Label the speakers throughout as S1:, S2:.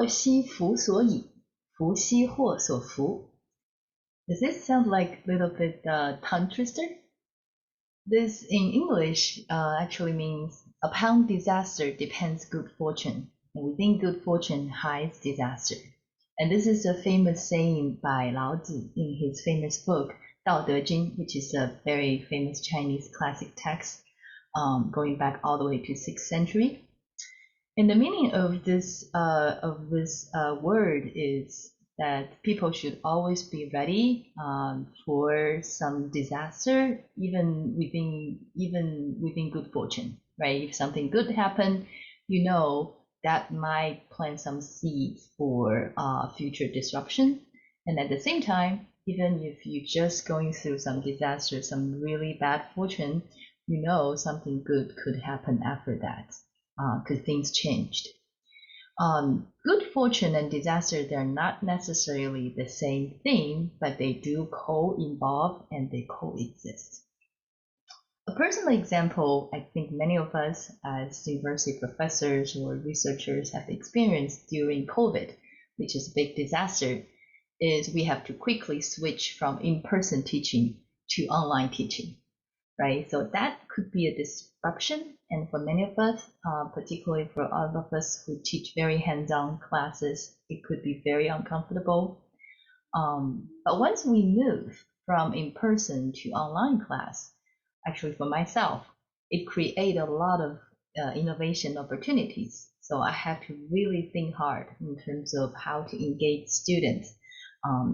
S1: 祸兮福所倚，福兮祸所伏. Does this sound like a little bit tongue twister? This in English actually means upon disaster depends good fortune, and within good fortune hides disaster. And this is a famous saying by Lao Tzu in his famous book Dao De Jing, which is a very famous Chinese classic text going back all the way to 6th century. And the meaning of this word is that people should always be ready for some disaster, even within good fortune, right? If something good happened, you know that might plant some seeds for future disruption. And at the same time, even if you're just going through some disaster, some really bad fortune, you know something good could happen after that because things changed. Good fortune and disaster, they're not necessarily the same thing, but they do co-involve and they coexist. A personal example I think many of us as university professors or researchers have experienced during COVID, which is a big disaster, is we have to quickly switch from in-person teaching to online teaching, right? So that could be a disruption. And for many of us, particularly for all of us who teach very hands-on classes, it could be very uncomfortable. But once we move from in-person to online class, actually for myself, it created a lot of innovation opportunities. So I have to really think hard in terms of how to engage students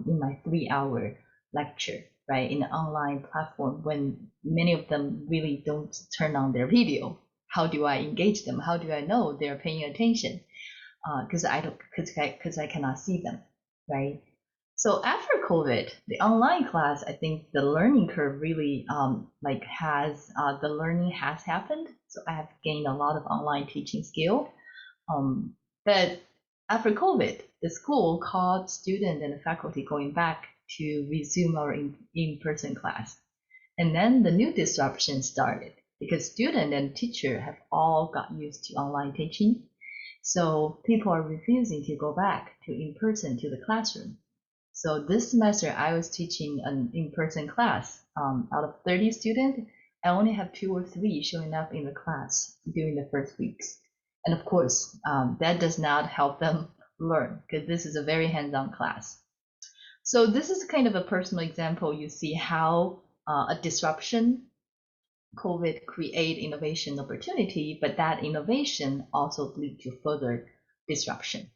S1: in my 3-hour lecture, right, in an online platform when many of them really don't turn on their video. How do I engage them? How do I know they're paying attention? Because I cannot see them, right? So after COVID, the online class, I think the learning curve really the learning has happened. So I have gained a lot of online teaching skill. But after COVID, the school called students and faculty going back to resume our in-person class. And then the new disruption started because student and teacher have all got used to online teaching. So people are refusing to go back to in-person to the classroom. So this semester I was teaching an in-person class. Out of 30 students, I only have 2 or 3 showing up in the class during the first weeks. And of course, that does not help them learn because this is a very hands-on class. So this is kind of a personal example. You see how a disruption, COVID create innovation opportunity, but that innovation also lead to further disruption.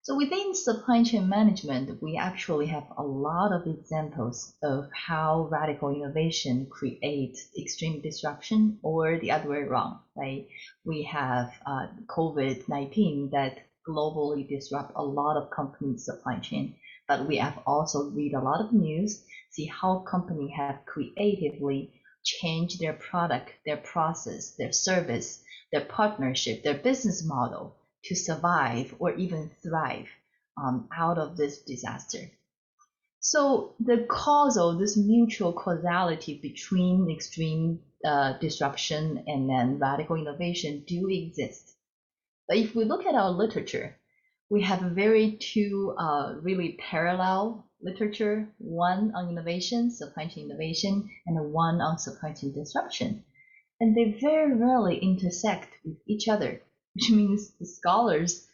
S1: So within supply chain management, we actually have a lot of examples of how radical innovation creates extreme disruption or the other way around, right? We have COVID-19 that globally disrupt a lot of companies' supply chain, but we have also read a lot of news, see how companies have creatively changed their product, their process, their service, their partnership, their business model to survive or even thrive out of this disaster. So this mutual causality between extreme disruption and then radical innovation do exist. But if we look at our literature, we have two really parallel literature, one on innovation, supply chain innovation, and one on supply chain disruption. And they very rarely intersect with each other, which means the scholars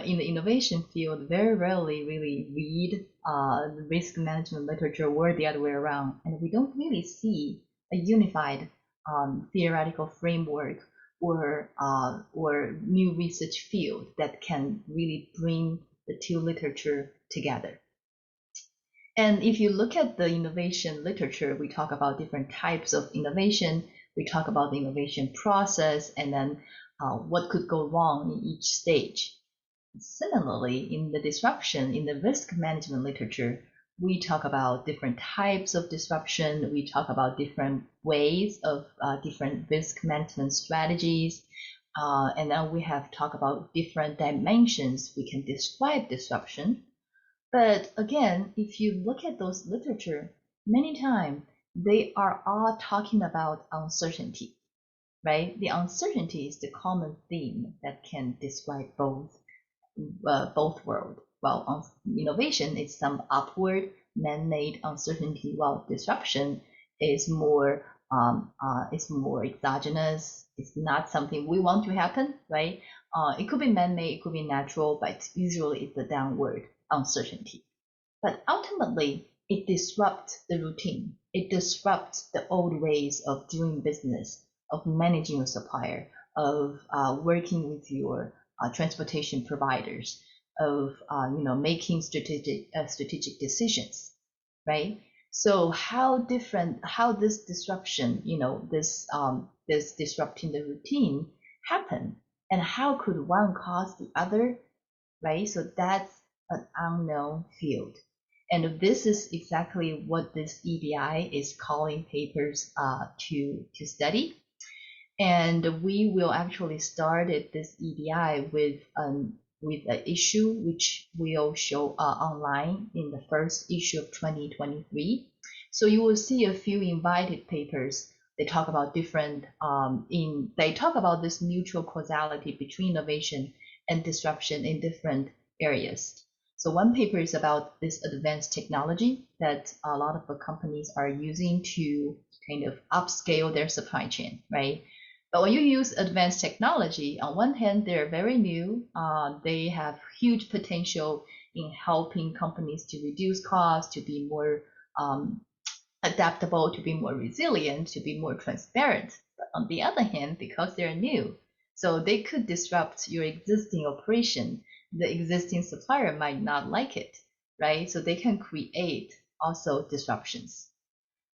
S1: in the innovation field very rarely really read the risk management literature or the other way around. And we don't really see a unified theoretical framework or new research field that can really bring the two literature together. And if you look at the innovation literature, we talk about different types of innovation. We talk about the innovation process and then what could go wrong in each stage. Similarly, in the disruption, in the risk management literature, we talk about different types of disruption. We talk about different ways of different risk management strategies. And then we have talked about different dimensions we can describe disruption. But again, if you look at those literature, many times they are all talking about uncertainty, right? The uncertainty is the common theme that can describe both both world. While innovation is some upward man-made uncertainty, while disruption is is more exogenous. It's not something we want to happen, right? It could be man-made, it could be natural, but usually it's a downward uncertainty. But ultimately, it disrupts the routine. It disrupts the old ways of doing business, of managing your supplier, of working with your transportation providers, of making strategic decisions, right? So how this disruption, this disrupting the routine happen, and how could one cause the other, right? So that's an unknown field. And this is exactly what this EBI is calling papers to study. And we will actually start this EBI with an issue which will show online in the first issue of 2023. So you will see a few invited papers. They talk about they talk about this mutual causality between innovation and disruption in different areas. So one paper is about this advanced technology that a lot of the companies are using to kind of upscale their supply chain, right? But when you use advanced technology, on one hand, they're very new. They have huge potential in helping companies to reduce costs, to be more adaptable, to be more resilient, to be more transparent. But on the other hand, because they're new, so they could disrupt your existing operation. The existing supplier might not like it, right? So they can create also disruptions.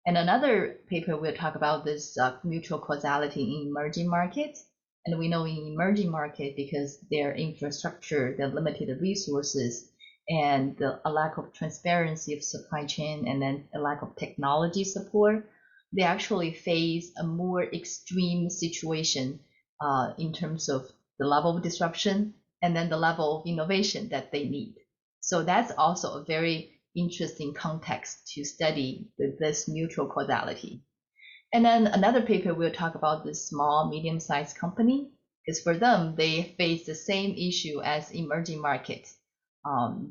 S1: And another paper will talk about this mutual causality in emerging markets. And we know in emerging market, because their infrastructure, their limited resources, and a lack of transparency of supply chain, and then a lack of technology support, they actually face a more extreme situation in terms of the level of disruption and then the level of innovation that they need. So that's also a very interesting context to study this mutual causality. And then another paper will talk about this small, medium-sized company, because for them, they face the same issue as emerging markets.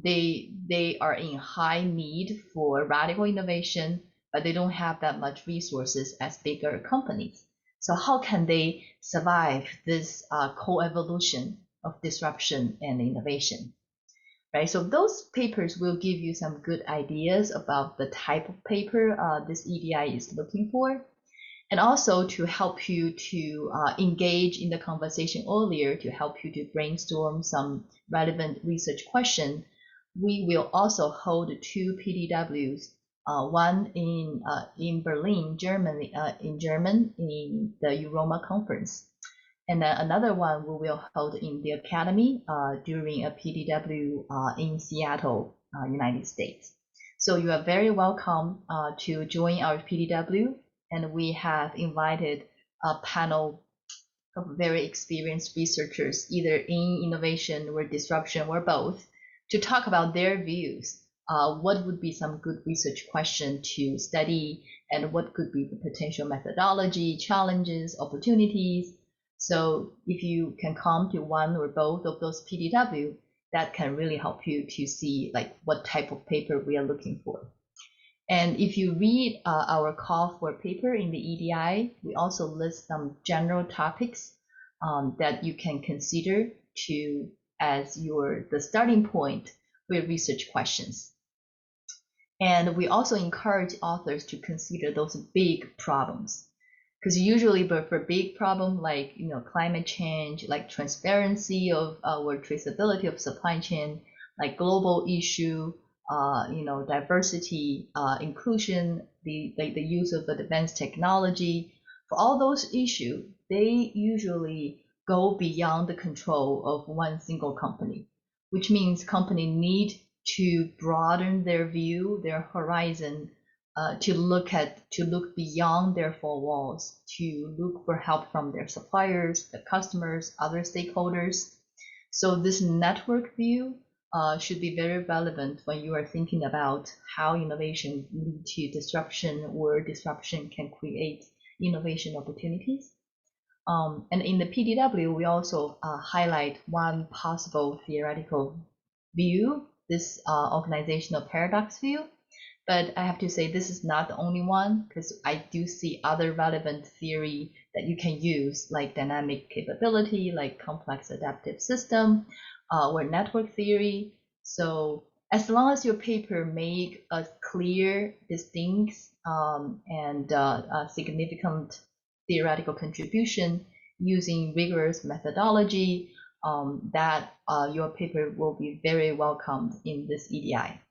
S1: They are in high need for radical innovation, but they don't have that much resources as bigger companies. So how can they survive this co-evolution of disruption and innovation? Right, so those papers will give you some good ideas about the type of paper this EDI is looking for, and also to help you to engage in the conversation earlier, to help you to brainstorm some relevant research question. We will also hold two PDWs, one in Berlin, Germany, in the Euroma conference. And then another one we will hold in the Academy during a PDW in Seattle, United States. So you are very welcome to join our PDW, and we have invited a panel of very experienced researchers, either in innovation or disruption or both, to talk about their views. What would be some good research question to study, and what could be the potential methodology, challenges, opportunities. So if you can come to one or both of those PDW, that can really help you to see like what type of paper we are looking for. And if you read our call for paper in the EDI, we also list some general topics that you can consider to as the starting point for your research questions. And we also encourage authors to consider those big problems, because usually for big problem like climate change, like transparency of or traceability of supply chain, like global issue, diversity, inclusion, the use of advanced technology, for all those issues, they usually go beyond the control of one single company, which means company need to broaden their view, their horizon, to look beyond their four walls, to look for help from their suppliers, the customers, other stakeholders. So this network view should be very relevant when you are thinking about how innovation lead to disruption, or disruption can create innovation opportunities. And in the PDW, we also highlight one possible theoretical view, this organizational paradox view. But I have to say this is not the only one, because I do see other relevant theory that you can use, like dynamic capability, like complex adaptive system, or network theory. So as long as your paper make a clear, distinct, and significant theoretical contribution using rigorous methodology, that your paper will be very welcomed in this EDI.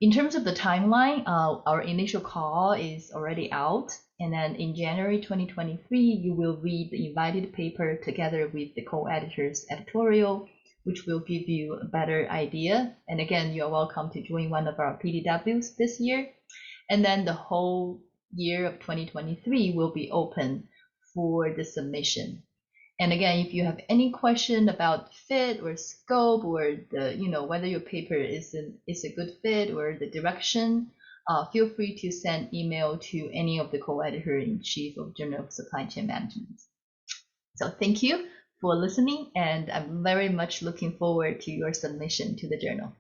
S1: In terms of the timeline, our initial call is already out, and then in January 2023, you will read the invited paper together with the co-editor's editorial, which will give you a better idea. And again, you're welcome to join one of our PDWs this year. And then the whole year of 2023 will be open for the submission. And again, if you have any question about fit or scope, or the whether your paper is a good fit or the direction, feel free to send email to any of the co-editor-in-chief of Journal of Supply Chain Management. So thank you for listening, and I'm very much looking forward to your submission to the journal.